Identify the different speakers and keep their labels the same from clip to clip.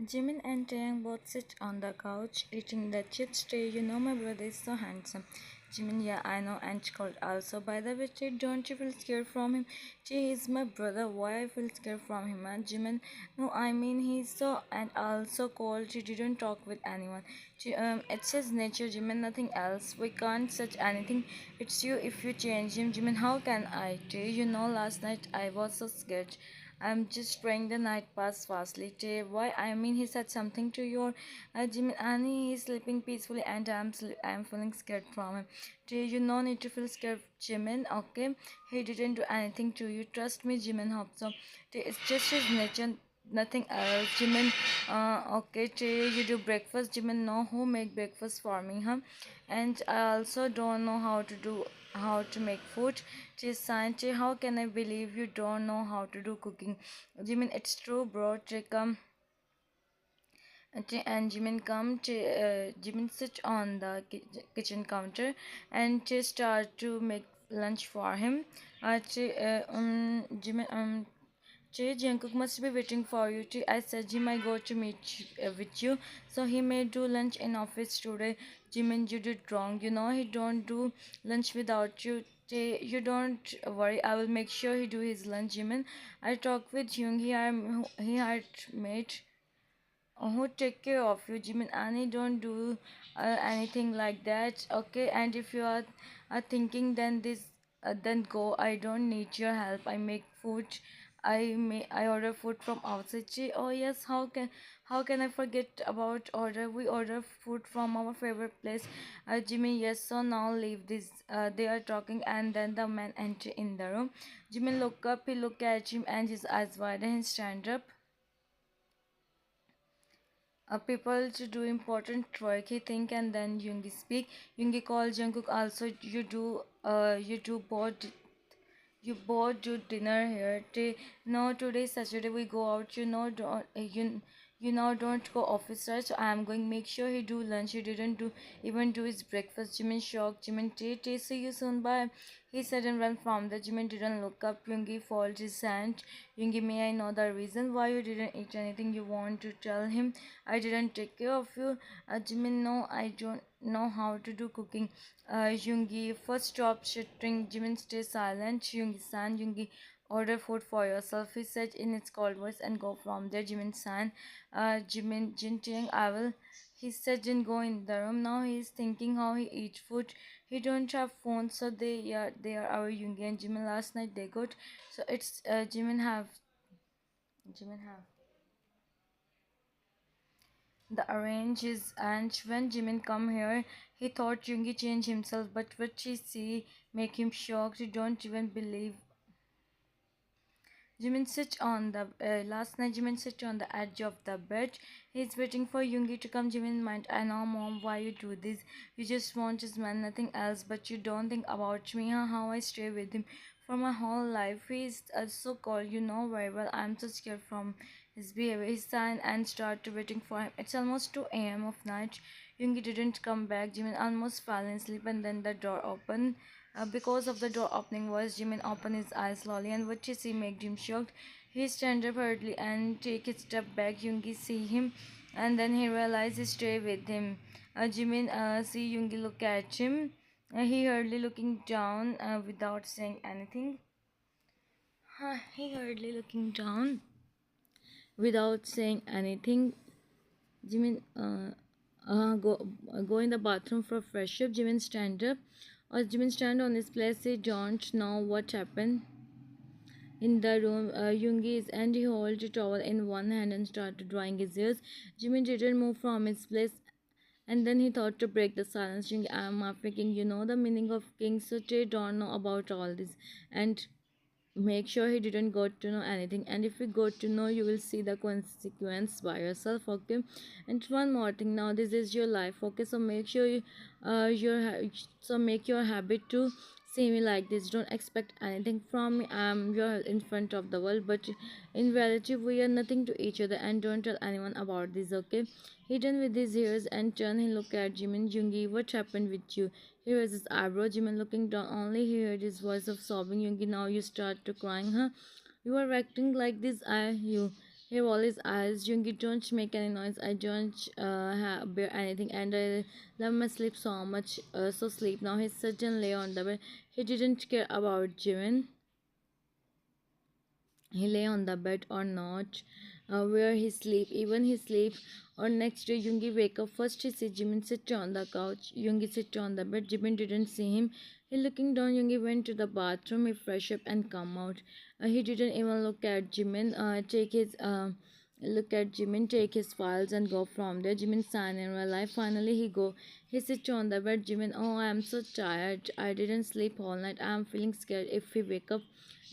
Speaker 1: Jimin and Taeyang both sit on the couch, eating the chips. Tay, you know my brother is so handsome. Jimin, yeah, I know, and Scott also. By the way, Tay, don't you feel scared from him? Tay is my brother. Why I feel scared from him? And Jimin, no, I mean he's so and also cold. He didn't talk with anyone. It's his nature, Jimin. Nothing else. We can't such anything. It's you if you change him, Jimin. How can I? Tay, you know, last night I was so scared. I'm just praying the night passed fastly. Tay, why? I mean, he said something to your Jimin. Annie is sleeping peacefully, and I'm feeling scared from him. Tay, you no need to feel scared, Jimin. Okay, he didn't do anything to you. Trust me, Jimin. Hope so. Tay, it's just his nature. Nothing else, Jimin. Okay, Tay, you do breakfast. Jimin, know who make breakfast for me, huh? And I also don't know how to make food. Tay, Sanche, how can I believe you don't know how to do cooking? Jimin, it's true, bro. Tay, come. And Jimin sit on the kitchen counter and she start to make lunch for him. Jimin, Jungkook must be waiting for you. I said Jim, I go to meet with you. So he may do lunch in office today. Jimin, you did wrong. You know he don't do lunch without you. You don't worry. I will make sure he do his lunch. Jimin, I talked with Jung. He had made who take care of you, Jimin. Annie don't do anything like that, okay? And if you are thinking, then go. I don't need your help. I make food. I order food from outside. Oh yes, how can I forget about order? We order food from our favorite place, Jimmy. Yes, so now leave this. They are talking, and then the man enter in the room. Jimmy look up. He look at him, and his eyes wide, and he stand up people to do important work. He think and then Yoongi speak. Yoongi call Jungkook also. You both do dinner here. No, today Saturday we go out. Don't go office, right? So I am going make sure he do lunch. He didn't do even do his breakfast. Jimin shocked. Jimin Tay, see you soon. Bye. He said and ran from the Jimin didn't look up. Yoongi folded his hand. Yoongi, may I know the reason why you didn't eat anything? You want to tell him I didn't take care of you? Jimin, no, I don't know how to do cooking. Yoongi, first stop shitting. Jimin, stay silent. Yoongi-san, Yoongi, order food for yourself, he said in its cold voice, and go from there. Jimin-san, Jimin, Jinting, I will. He said, didn't go in the room. Now he is thinking how he eat food. He don't have phone, so they are our Yoongi and Jimin. Last night they got, so it's Jimin have the arranges, and when Jimin come here, he thought Yoongi changed himself, but what she see make him shocked. He don't even believe. Jimin sit on the last night. Jimin sit on the edge of the bed. He's waiting for Yoongi to come. Jimin mind, I know, mom, why you do this? You just want his man, nothing else. But you don't think about me, huh? How I stay with him for my whole life. He's so cold, you know very well. I'm so scared from his behavior. He signed and started waiting for him. It's almost 2 a.m. of night. Yoongi didn't come back. Jimin almost fell asleep, and then the door opened. Because of the door opening voice, Jimin opened his eyes slowly, and what he see made him shocked. He stand up hurriedly and take a step back. Yoongi see him, and then he realized he stay with him. Jimin see Yoongi look at him. He hurriedly looking down without saying anything. He hurriedly looking down without saying anything. Jimin go in the bathroom for fresh up. Jimin stand up. Or Jimin stand on his place. He don't know what happened in the room. Yoongi is and he hold a towel in one hand and started drying his ears. Jimin didn't move from his place. And then he thought to break the silence. Yoongi, I'm thinking, you know the meaning of king, so they don't know about all this. And make sure he didn't got to know anything, and if you got to know, you will see the consequence by yourself, okay? And one more thing, now this is your life, okay? So make sure so make your habit to see me like this. Don't expect anything from me. I'm your in front of the world, but in reality we are nothing to each other, and don't tell anyone about this, okay? Hidden with his ears and turn, he looked at Jimin. Jungi, what happened with you? He raised his eyebrow. Jimin looking down, only he heard his voice of sobbing. Jungi, now you start to crying, huh? You are acting like this, you. He rolled his eyes. Yoongi, don't make any noise. I don't bear anything, and I love my sleep so much. So sleep now. He suddenly lay on the bed. He didn't care about Jimin. He lay on the bed or not, where he sleep, even he sleep. Or next day, Yoongi wake up. First, he see Jimin sit on the couch. Yoongi sit on the bed. Jimin didn't see him. He looking down. Yoongi went to the bathroom. He fresh up and come out. He didn't even look at Jimin. Take his look at Jimin, take his files and go from there. Jimin sign in real life. Finally, he go. He sit on the bed. Jimin, oh, I am so tired. I didn't sleep all night. I am feeling scared if he wake up.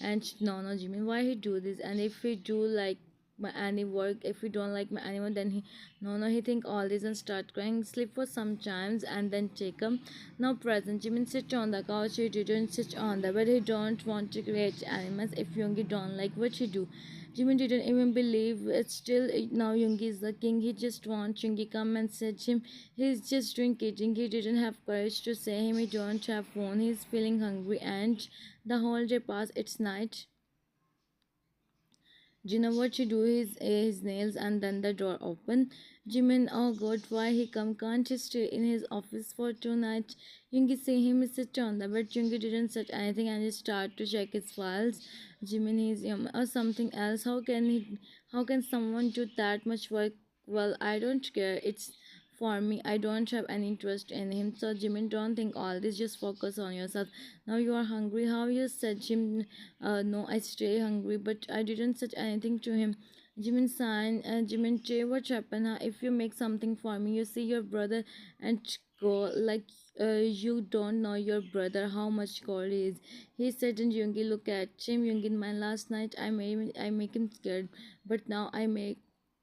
Speaker 1: And no, no, Jimin, why he do this? And if he do like my any work, if he don't like my animal, then he no, no, he think all this and start crying. Sleep for some times and then take him. Now present, Jimin sit on the couch. He didn't sit on the bed. He don't want to create animals. If Yoongi don't like what he do. Jimin didn't even believe it. Still, now Yoongi is the king. He just wants Yoongi come and set him. He's just doing kidding. He didn't have courage to say him. He don't have phone. He's feeling hungry and the whole day passed. It's night. Gina what she do his nails and then the door open. Jimin, oh god, why he come? Can't he stay in his office for 2 nights? Yoongi see him sit on the bed. Yoongi didn't say anything and he start to check his files. Jimin is or something else. How can someone do that much work? Well, I don't care. It's for me. I don't have any interest in him. So Jimin, don't think all this. Just focus on yourself. Now you are hungry. How you said Jim? No, I stay hungry, but I didn't say anything to him. Jimin sign. Jimin, Che, what happened? If you make something for me, you see your brother and go like. You don't know your brother how much cold he is. He said, and Yoongi look at him. Yoongi, man, last night I make him scared, but now I make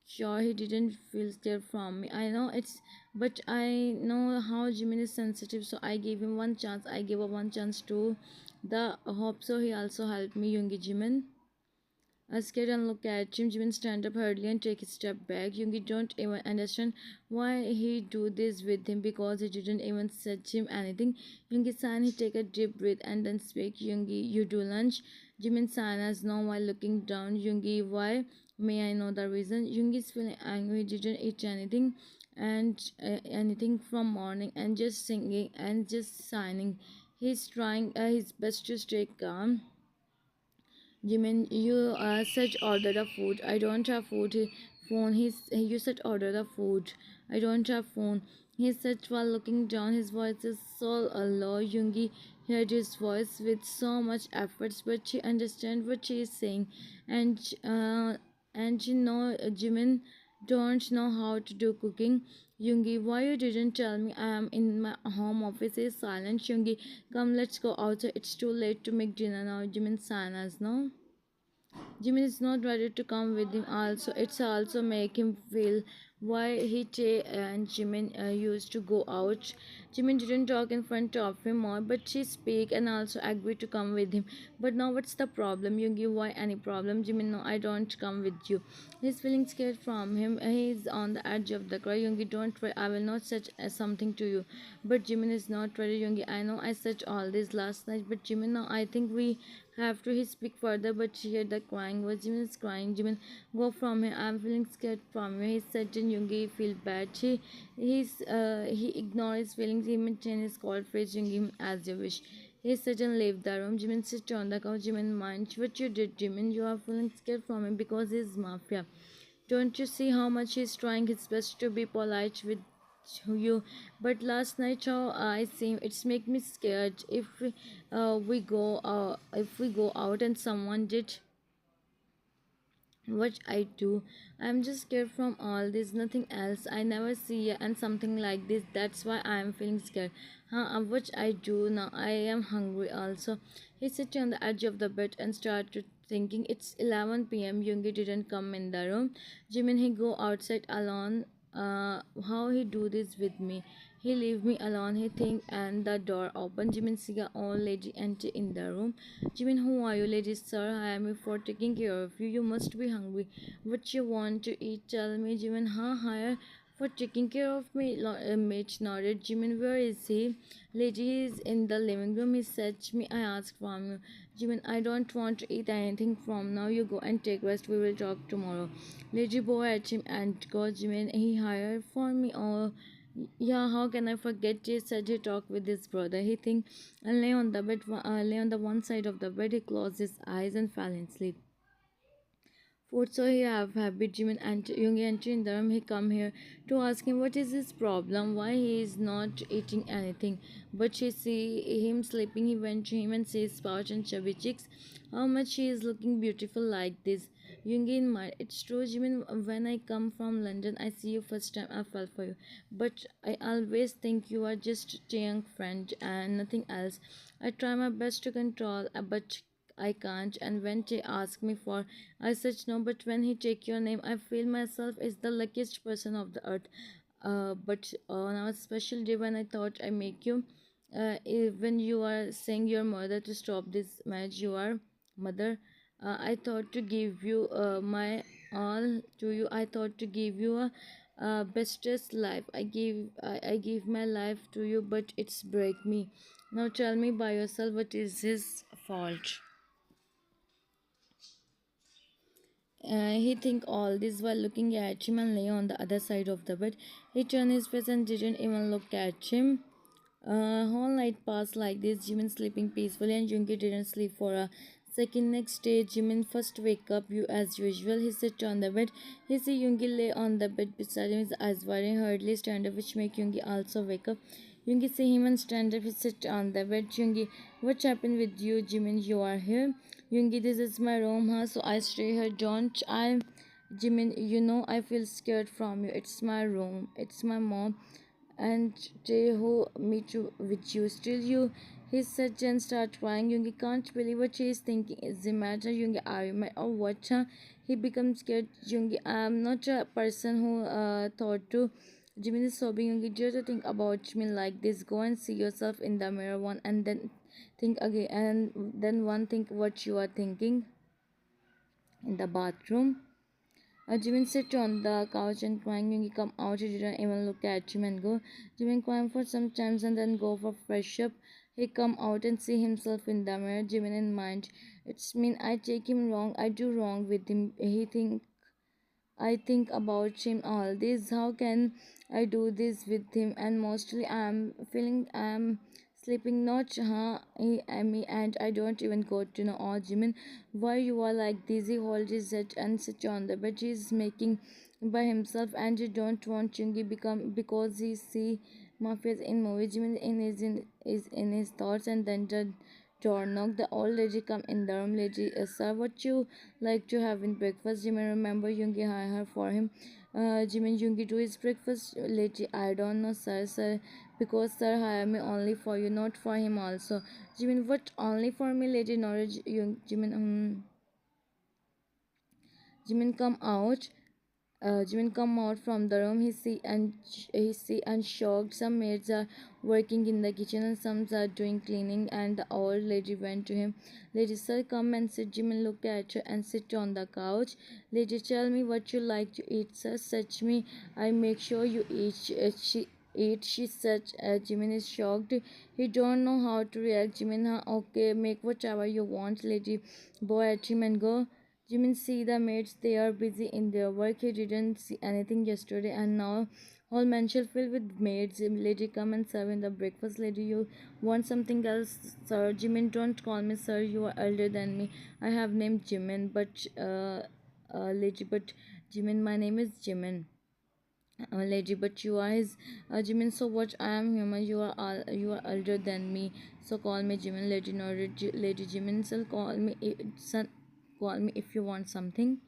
Speaker 1: sure he didn't feel scared from me. I know it's, but I know how Jimin is sensitive, so I gave him one chance. I gave up one chance to the hope, so he also helped me. Yoongi, Jimin. Scared and look at him. Jimin stand up hurriedly and take a step back. Yoongi don't even understand why he do this with him because he didn't even said him anything. Yoongi-san, he take a deep breath and then speak. Yoongi, you do lunch. Jimin-san has no while looking down. Yoongi, why? May I know the reason? Yoongi is feeling angry. Didn't eat anything and anything from morning and just singing and just signing. He's trying his best to stay calm. Jimin, you said order the food. I don't have food. Phone. You said order the food. I don't have phone. He said while looking down. His voice is so low. Yoongi heard his voice with so much efforts, but she understand what she is saying, and you know Jimin don't know how to do cooking. Yoongi, why you didn't tell me I am in my home office? Is silent. Yoongi, come, let's go outside. It's too late to make dinner now. Jimin silence, no? Jimin is not ready to come with him. Also, it's also make him feel why he and Jimin used to go out. Jimin didn't talk in front of him more, but she speak and also agreed to come with him. But now what's the problem? Yoongi, why any problem? Jimin, no, I don't come with you. He's feeling scared from him. He's on the edge of the cry. Yoongi, don't worry. I will not say something to you. But Jimin is not ready. Yoongi, I know I said all this last night, but Jimin, now I think we have to. He speak further, but she heard the crying. Was Jimin is crying? Jimin, go from here. I'm feeling scared from you. He said to Yoongi, feel bad. He ignored his feelings. He maintained his cold face. Yoongi, as you wish. He said and left the room. Jimin sit on the couch. Jimin mind what you did, Jimin. You are feeling scared from him because he's mafia. Don't you see how much he's trying his best to be polite with you? But last night how I see it's make me scared. If we go out and someone did what I do, I'm just scared from all this, nothing else. I never see and something like this. That's why I'm feeling scared. What I do now? I am hungry also. He sat on the edge of the bed and started thinking. It's 11 p.m. Yoongi didn't come in the room. Jimin, he go outside alone. How he do this with me? He leave me alone. He think and the door open. Jimin see a old lady enter in the room. Jimin, who are you, lady? Sir, I am here for taking care of you. You must be hungry. What you want to eat? Tell me, Jimin. Hire for taking care of me. Mitch nodded. Jimin, where is he? Lady, he is in the living room. He said to me, I asked from you. Jimin, I don't want to eat anything from now. You go and take rest. We will talk tomorrow. Lady boy at him and go, Jimin. He hired for me. Oh, yeah. How can I forget? Jay said he talked with his brother. He think and lay on the bed. Lay on the one side of the bed. He closed his eyes and fell in sleep. Food so he have habit Jimin and Yoongi enter in the room. He come here to ask him what is his problem, why he is not eating anything. But she see him sleeping. He went to him and says pouch and chubby cheeks. How much he is looking beautiful like this. Yoongi in mind, it's true Jimin, when I come from London I see you first time I fell for you. But I always think you are just a young friend and nothing else. I try my best to control but I can't. And when they ask me for, I said no. But when he take your name, I feel myself is the luckiest person of the earth. But on our special day when I thought I make you, when you are saying your mother to stop this match, you are mother. I thought to give you my all to you. I thought to give you a bestest life. I give my life to you, but it's break me. Now tell me by yourself what is his fault. He think all this while looking at him and lay on the other side of the bed. He turned his face and didn't even look at him. Whole night passed like this, Jimin sleeping peacefully and Junki didn't sleep for a second. Next day, Jimin first wake up you as usual. He sat on the bed. He see Junki lay on the bed beside him, his eyes wide hurriedly stand up, which make Junki also wake up. Junki see him and stand up. He sit on the bed. Junki, what happened with you, Jimin? You are here. Junki, this is my room, huh? So I stay here. Don't I? Jimin, you know I feel scared from you. It's my room. It's my mom and they who me too with you still you. He said and start crying. Yoongi can't believe what she is thinking. Is the matter, Yoongi? Are you mad or what? Huh? He becomes scared. Yoongi, I am not a person who thought to. Jimin is sobbing. Yoongi, dare to think about me like this. Go and see yourself in the mirror one and then think again and then one think what you are thinking in the bathroom. Jimin sat on the couch and crying. When he come out, he didn't even look at him and go. Jimin crying for some time and then go for fresh up. He come out and see himself in the mirror. Jimin in mind, it's mean I take him wrong. I do wrong with him. He think I think about him all this. How can I do this with him? And mostly I'm feeling I'm sleeping not he and me and I don't even go to know oh Jimin why you are like this. He hold his head and sit on the bed. He's making by himself and he don't want Chungi become because he see mafias in movie. Jimin is in his thoughts and then the door knock. The old lady come in the room. Lady, sir, what you like to have in breakfast? Jimin remember Yoongi hire her for him. Jimin Yoongi do his breakfast. Lady, I don't know, sir, because sir hire me only for you, not for him also. Jimin, what only for me? Lady, knowledge. Jimin, Jimin come out. Jimin come out from the room. He see and shocked. Some maids are working in the kitchen and some are doing cleaning. And the old lady went to him. Lady, sir, come and sit. Jimin looked at her and sit on the couch. Lady, tell me what you like to eat, sir. Such me, I make sure you eat. She said. Jimin is shocked. He don't know how to react. Jimin, huh? Okay, make whatever you want. Lady, boy at him and go. Jimin see the maids, they are busy in their work. He didn't see anything yesterday and now whole mansion filled with maids. Lady, come and serve in the breakfast. Lady, you want something else, sir? Jimin, don't call me sir, you are elder than me. I have named Jimin, but lady, but Jimin, my name is Jimin. Lady, but you are his Jimin. So what? I am human. You are older than me. So call me Jimin. Lady, no, Lady Jimin. So call me son. Call me if you want something.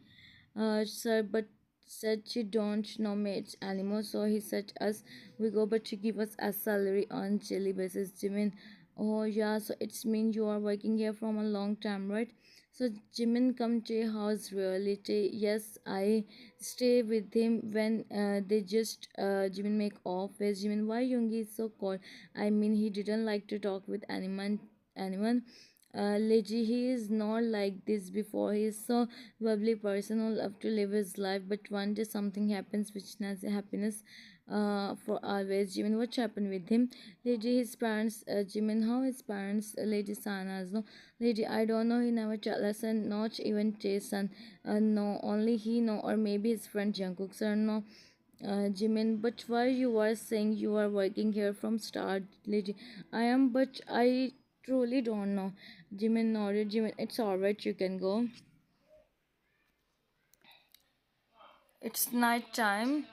Speaker 1: Sir, but said she don't know maids anymore. So he said us we go, but she give us a salary on daily basis. Jimin, oh yeah. So it's mean you are working here from a long time, right? So Jimin come to your house really? Yes, I stay with him when they just Jimin make off with Jimin. Why Yoongi is so cold? I mean he didn't like to talk with anyone. Leji, he is not like this before. He is so bubbly person who love to live his life, but one day something happens which has happiness for always. Jimin, what happened with him? Leji, his parents, Jimin, how his parents, Leji Sanas, no? Leji, I don't know, he never tell us, and not even Jason, no, only he know, or maybe his friend Jungkook, sir, no. Jimin, but why you are saying you are working here from start, Lady? I am, but I truly don't know. Jimin nodded. Jimin, it's alright, you can go. It's night time.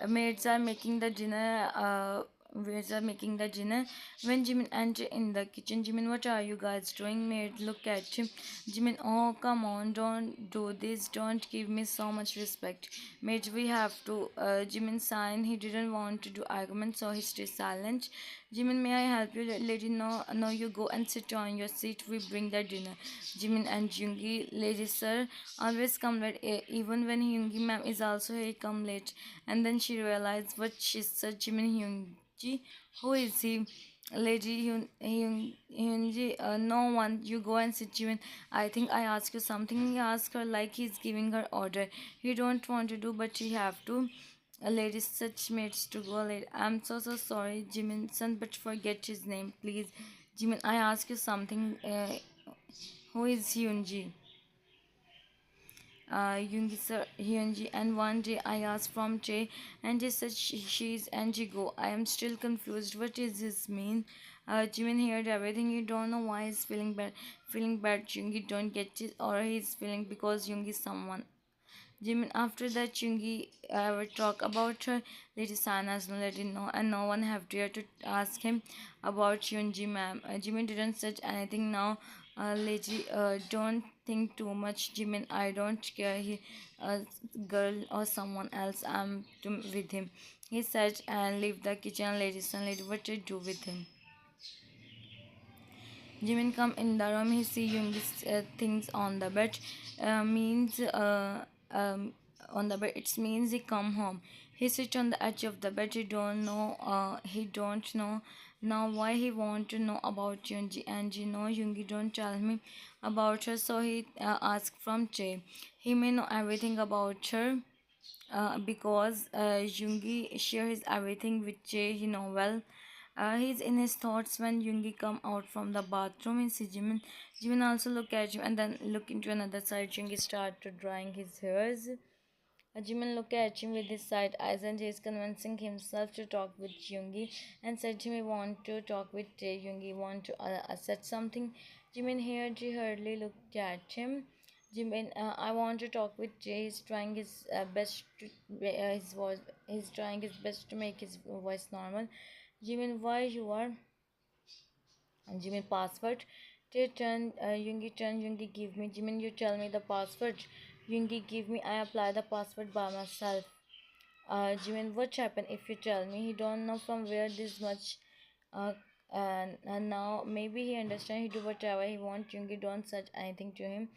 Speaker 1: Maids are making the dinner. Maids are making the dinner. When Jimin enter in the kitchen, Jimin, what are you guys doing? Maid look at him. Jimin, oh come on, don't do this. Don't give me so much respect. Maid, we have to. Jimin sign. He didn't want to do argument, so he stayed silent. Jimin, may I help you? Lady, no, no, you go and sit on your seat. We bring the dinner. Jimin and Yoongi, lady sir, always come late. Even when Yoongi ma'am is also here, come late. And then she realized what she said. Jimin Yoongi, who is he? Lady Hyunji, no one. You go and sit, Jimin. I think I asked you something. He asked her like he's giving her order. He don't want to do, but he have to. A lady such mates to go late. I'm so sorry, Jimin son, but forget his name, please. Jimin, I ask you something. Who is Hyunji? Yoongi sir, Hyunji, and one day I asked from Jay, and he said she's Anjigo. I am still confused. What does this mean? Jimin heard everything. You don't know why he's feeling bad. Feeling bad, Yoongi don't get it, or he's feeling because Yoongi is someone. Jimin, after that, Chungi ever talk about her. Lady Sana's no let it know, and no one have dared to ask him about Yunji ma'am. Jimin didn't say anything now. Lady, don't think too much, Jimin. I don't care. He, girl or someone else. With him. He said and leave the kitchen. Ladies and lady, what did you do with him? Jimin come in the room. He see Yoongi's things on the bed. Means on the bed. It means he come home. He sit on the edge of the bed. He don't know. He don't know now why he want to know about Yoongi. And you know Yoongi don't tell me about her. So he ask from Che. He may know everything about her because Yoongi shares everything with Che, you know well. He's in his thoughts when Yoongi come out from the bathroom and see Jimin. Jimin also look at him and then look into another side. Yoongi start to drying his hairs. Jimin look at him with his side eyes and he is convincing himself to talk with Yoongi and said Jimmy want to talk with Yoongi, want to said something. Jimin here he hardly looked at him. Jimin, I want to talk with Jay. He's trying his best to his voice. He's trying his best to make his voice normal. Jimin, why you are? Jimin password. They turn Yoongi turn Yoongi give me. Jimin, you tell me the password. Yoongi give me. I apply the password by myself. Jimin, what happened if you tell me? He don't know from where this much. Uh, and now maybe he understand. He do whatever he want. Yoongi don't say anything to him.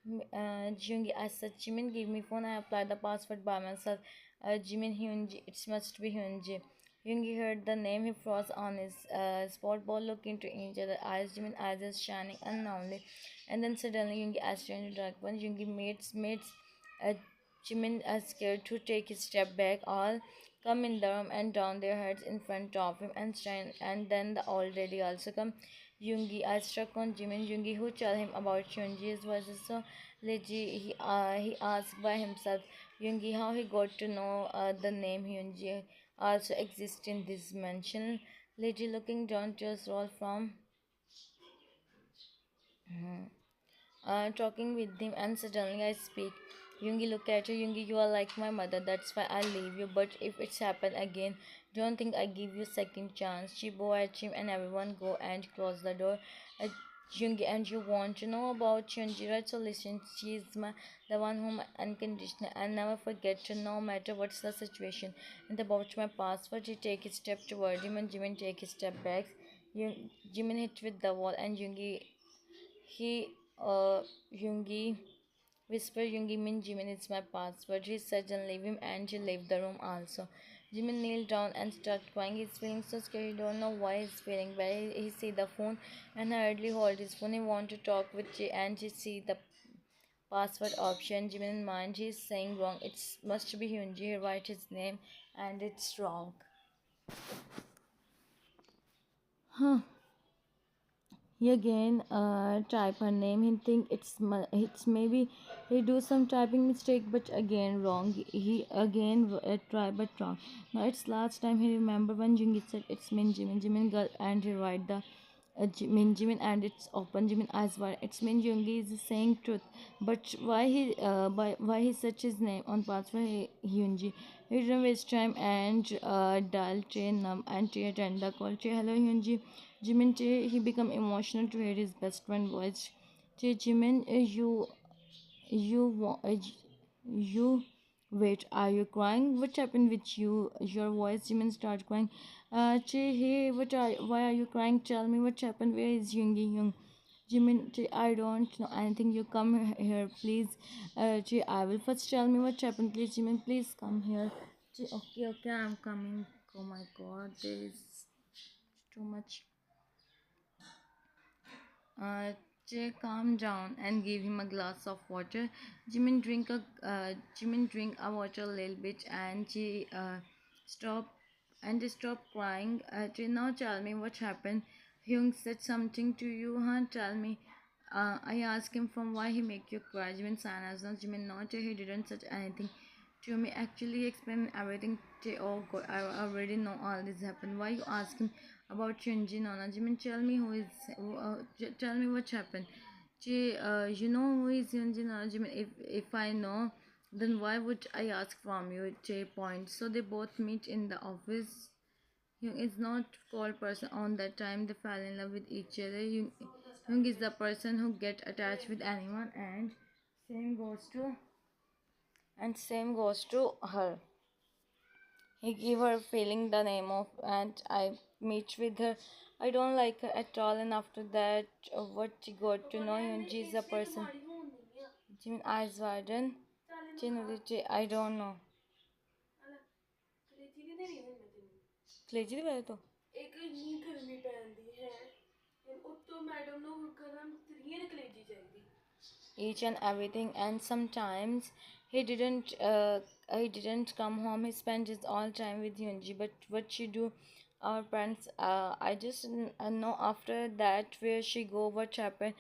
Speaker 1: Jungi, I said, Jimin, give me phone. I applied the password by myself. Jimin Hyunji, it must be Hyunji. Yoongi heard the name. He froze on his spot. Both looked into each other. Eyes, Jimin eyes is shining unknowingly. And then suddenly Yoongi asked him to dark one. Yoongi mates. Uh, Jimin scared to take a step back. All come in the room and down their heads in front of him and stand. And then the old lady also come. Yoongi, I struck on Jimin. Yoongi, who tell him about Hyunji's voices so legit. He asked by himself. Yoongi, how he got to know the name Hyunji also exists in this mansion. Legit looking down to us roll from talking with him, and suddenly I speak. Yoongi look at her. Yoongi, you are like my mother. That's why I leave you. But if it's happen again, don't think I give you second chance. She bow at him, and everyone go and close the door. Uh, Yoongi, and you want to know about Hyunji, right? So listen. She is the one whom unconditional and never forget her, no matter what's the situation. And about my password, he take a step toward him, and Jimin take a step back. Jimin hit with the wall, and he Yoongi whispered Yoongi Min Jimin it's my password. He said and leave him and she left the room also. Jimin kneeled down and started crying. He's feeling so scared. He don't know why he's feeling bad. He see the phone and hardly hold his phone. He want to talk with Jay and he see the password option. Jimin in mind he's saying wrong. It must be Hyunji. He write his name and it's wrong. Huh. He again type her name. He think it's maybe he do some typing mistake, but again wrong. He again try but wrong. Now it's last time he remember when Jungi said it's Jimin girl and he write the Jimin and it's open Jimin eyes wide. It's Jungi is saying truth, but why he search his name on password Hyunji. He didn't waste time and dial chain num and Che attend the call. Che hello Hyunji. Jimin Che he become emotional to hear his best friend voice. Che Jimin you you wait, are you crying? What happened with you? Your voice Jimin start crying. Che hey why are you crying? Tell me what happened. Where is Yoongi? Jimin, Che, I don't know anything. You come here, please. Che, I will first tell me what happened, please. Jimin, please come here. Che, okay, I'm coming. Oh my god, there is too much. Jay calmed down and gave him a glass of water. Jimin drink a water a little bit and Jay stop stop crying. Jay, now tell me what happened. Hyung said something to you, huh? Tell me. I asked him from why he make you cry. Jimin Sanas, no, Jimin not. He didn't say anything to me. Actually, explain everything. Oh God, I already know all this happened. Why you asking about Chunji Nona? Jimin, tell me who is. Tell me what happened. You know who is Chunji Nona? Jimin, if I know, then why would I ask from you? Che point. So they both meet in the office. Jung is not cold person on that time they fell in love with each other. Jung is the person who get attached with anyone same goes to same goes to her. He gave her feeling the name of and I meet with her. I don't like her at all and after that what she got to know Hyunji is a person. Jimin eyes widen. I don't know. कलेजी दे तो एक इन्नी गर्मी पैंदी है उत्तों madam ਨੂੰ ਗਰਮ ਤਰੀਨ ਕਲੇਜੀ ਚਾਹੀਦੀ each and everything and sometimes he didn't come home. He spent his all time with Hyunji, but what she do our parents I just know after that where she go what happened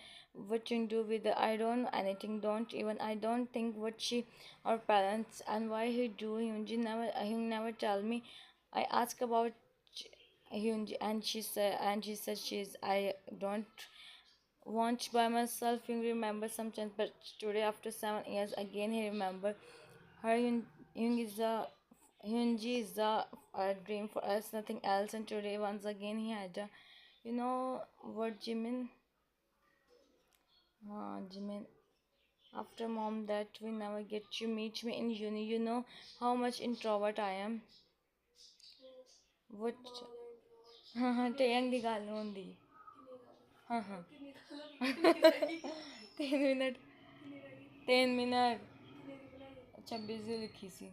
Speaker 1: what she do with her. I don't know anything, don't even I don't think what she our parents and why he do he never tell me. I ask about Hyunji and she said she's I don't want by myself. You remember sometimes, but today after 7 years again he remember her. Hyung is a Hyunji is a dream for us, nothing else. And today once again he had a, you know what Jimin, Jimin. After mom that we never get to meet me in uni. You know how much introvert I am. What? ਤੇ ਦੀ ਗੱਲ ਹੁੰਦੀ ਹਾਂ ਹਾਂ 3 minute 3 minute 26 ਦੀ ਲਿਖੀ ਸੀ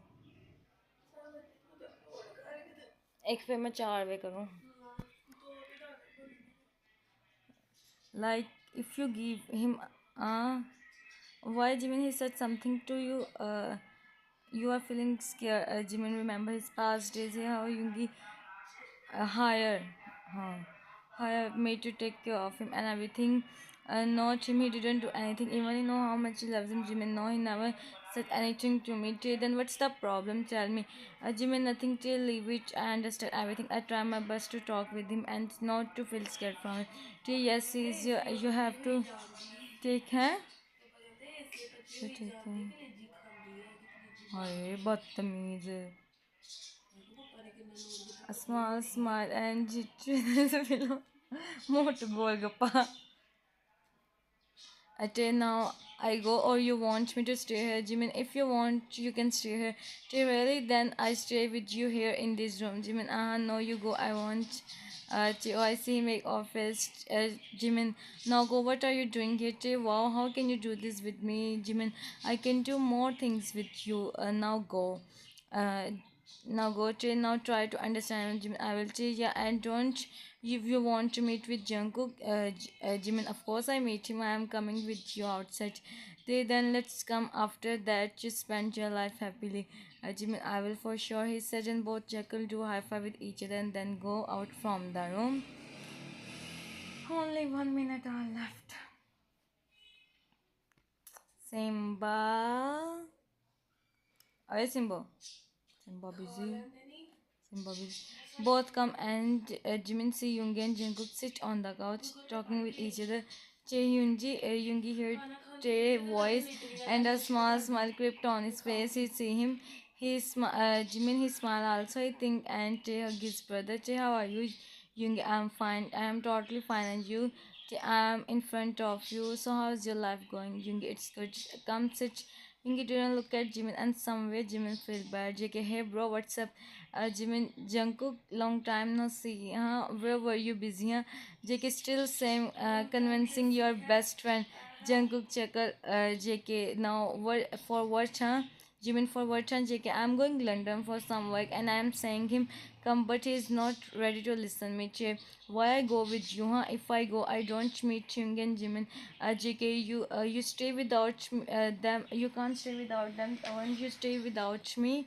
Speaker 1: ਇੱਕ ਫਿਰ ਮੈਂ 4 ਵੇ ਕਰੂੰ like if you give him why Jimin he said something to you you are feeling scared. Jimin remember his past days how Yoongi hire hire me to take care of him and everything. Not him, he didn't do anything. Even you know how much he loves him, Jimin. No, he never said anything to me. Tay, then what's the problem? Tell me. Jimin, nothing. Tay, leave it. I understand everything. I try my best to talk with him and not to feel scared from him. Tay, yes, he's, you have to take her. हाय बदतमीज a small smile and below मोट golgappa Ate now I go or you want me to stay here, Jimin? If you want, you can stay here. Tay, really? Then I stay with you here in this room, Jimin. No, you go. I want. Tay, oh, I see. Make office. Jimin, now go. What are you doing here, Tay? Wow, how can you do this with me, Jimin? I can do more things with you. Now go. Now go to now try to understand Jimin. I will tell yeah, and don't if you want to meet with Jungkook, Jimin. Of course I meet him. I am coming with you outside. They then let's come after that. Just spend your life happily. Jimin, I will for sure. He said, and both Jekyll do high five with each other and then go out from the room. Only 1 minute are left. Simba. Are Simba? Simba busy. Zimbabwe's. Both come and Jimin see Yoongi and Jungkook sit on the couch talking with each other. Yoongi heard Tae's voice and a small smile crept on his face. He see him. Jimin he smile also I think and Tae hug his brother. Tae, how are you? Yoongi, I'm fine. I am totally fine and you? Tae, I'm in front of you. So how's your life going? Yoongi, it's good. Come sit. Yoongi didn't look at Jimin and somewhere Jimin felt bad. JK, hey bro, what's up? Jimin, Jungkook, long time no see. Huh? Where were you busy? Huh? JK, still same, convincing your best friend. Jungkook, checker, JK, now what for what? Huh? Jimin, for what? Huh? JK, I'm going London for some work and I am saying him come, but he is not ready to listen me. Che, why I go with you? Huh? If I go, I don't meet him again. Jimin, JK, you stay without them. You can't stay without them. When you stay without me,